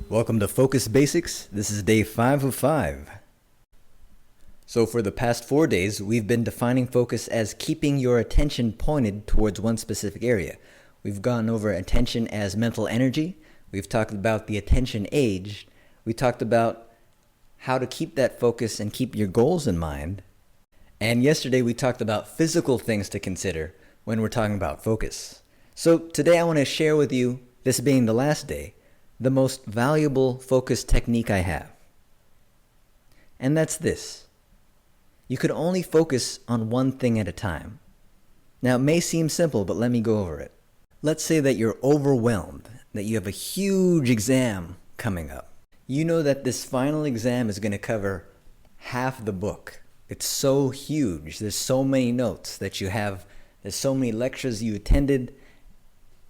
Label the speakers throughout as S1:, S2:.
S1: Welcome to Focus Basics. This is day 5 of 5. So for the past 4 days, we've been defining focus as keeping your attention pointed towards one specific area. We've gone over attention as mental energy. We've talked about the attention age. We talked about how to keep that focus and keep your goals in mind. And yesterday we talked about physical things to consider when we're talking about focus. So today I want to share with you, this being the last day, the most valuable focus technique I have. And that's this. You could only focus on one thing at a time. Now it may seem simple, but let me go over it. Let's say that you're overwhelmed, that you have a huge exam coming up. You know that this final exam is going to cover half the book. It's so huge. There's so many notes that you have. There's so many lectures you attended.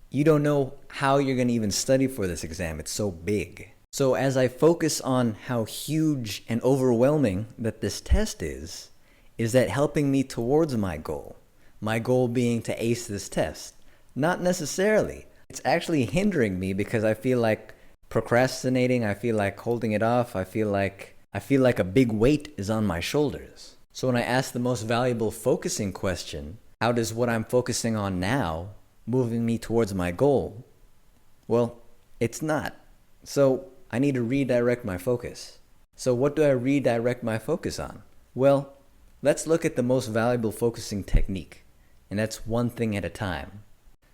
S1: You don't know how you're going to even study for this exam. It's so big. So as I focus on how huge and overwhelming that this test is that helping me towards my goal? My goal being to ace this test? Not necessarily. It's actually hindering me because I feel like procrastinating. I feel like holding it off. I feel like a big weight is on my shoulders. So when I ask the most valuable focusing question, how does what I'm focusing on now moving me towards my goal? Well, it's not. So I need to redirect my focus. So what do I redirect my focus on? Well, let's look at the most valuable focusing technique, and that's one thing at a time.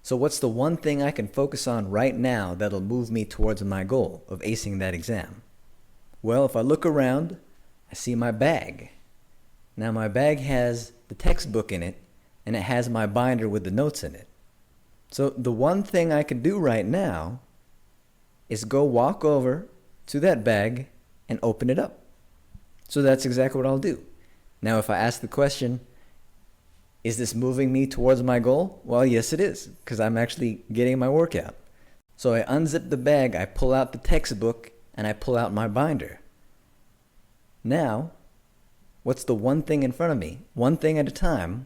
S1: So what's the one thing I can focus on right now that'll move me towards my goal of acing that exam? Well, if I look around, I see my bag. Now my bag has the textbook in it, and it has my binder with the notes in it. So the one thing I can do right now is go walk over to that bag and open it up. So that's exactly what I'll do. Now if I ask the question, is this moving me towards my goal? Well, yes it is, because I'm actually getting my workout. So I unzip the bag, I pull out the textbook, and I pull out my binder. Now, what's the one thing in front of me, one thing at a time,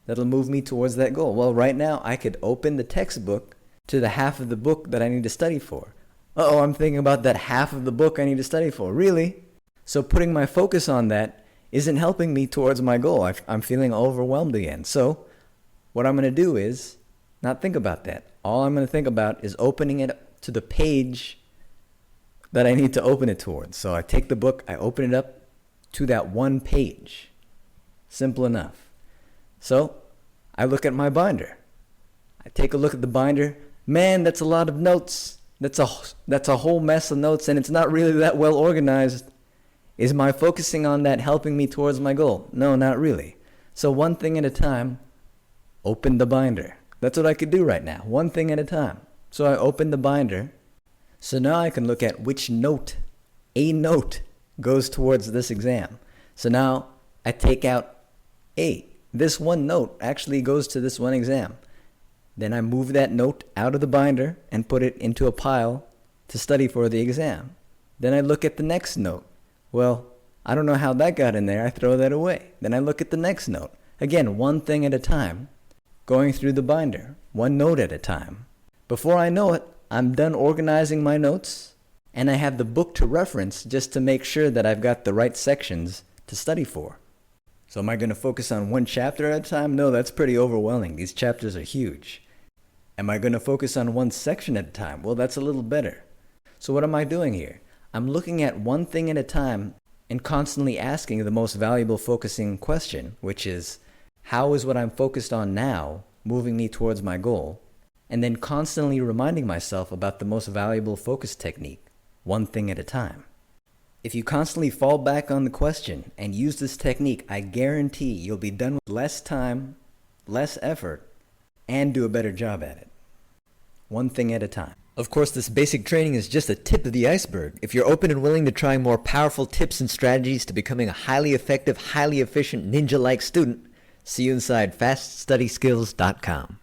S1: that'll move me towards that goal? Well, right now I could open the textbook to the half of the book that I need to study for. I'm thinking about that half of the book I need to study for. Really? So putting my focus on that isn't helping me towards my goal. I'm feeling overwhelmed again. So what I'm going to do is not think about that. All I'm going to think about is opening it up to the page that I need to open it towards. So I take the book, I open it up to that one page. Simple enough. So I look at my binder. I take a look at the binder. Man, that's a lot of notes. That's a whole mess of notes, and it's not really that well organized. Is my focusing on that helping me towards my goal? No, not really. So one thing at a time, open the binder. That's what I could do right now, one thing at a time. So I open the binder. So now I can look at which note, a note, goes towards this exam. So now I take out A. This one note actually goes to this one exam. Then I move that note out of the binder and put it into a pile to study for the exam. Then I look at the next note. Well, I don't know how that got in there. I throw that away. Then I look at the next note. Again, one thing at a time, going through the binder, one note at a time. Before I know it, I'm done organizing my notes, and I have the book to reference just to make sure that I've got the right sections to study for. So am I going to focus on one chapter at a time? No, that's pretty overwhelming. These chapters are huge. Am I going to focus on one section at a time? Well, that's a little better. So what am I doing here? I'm looking at one thing at a time and constantly asking the most valuable focusing question, which is, how is what I'm focused on now moving me towards my goal? And then constantly reminding myself about the most valuable focus technique, one thing at a time. If you constantly fall back on the question and use this technique, I guarantee you'll be done with less time, less effort, and do a better job at it. One thing at a time. Of course, this basic training is just a tip of the iceberg. If you're open and willing to try more powerful tips and strategies to becoming a highly effective, highly efficient, ninja-like student, see you inside FastStudySkills.com.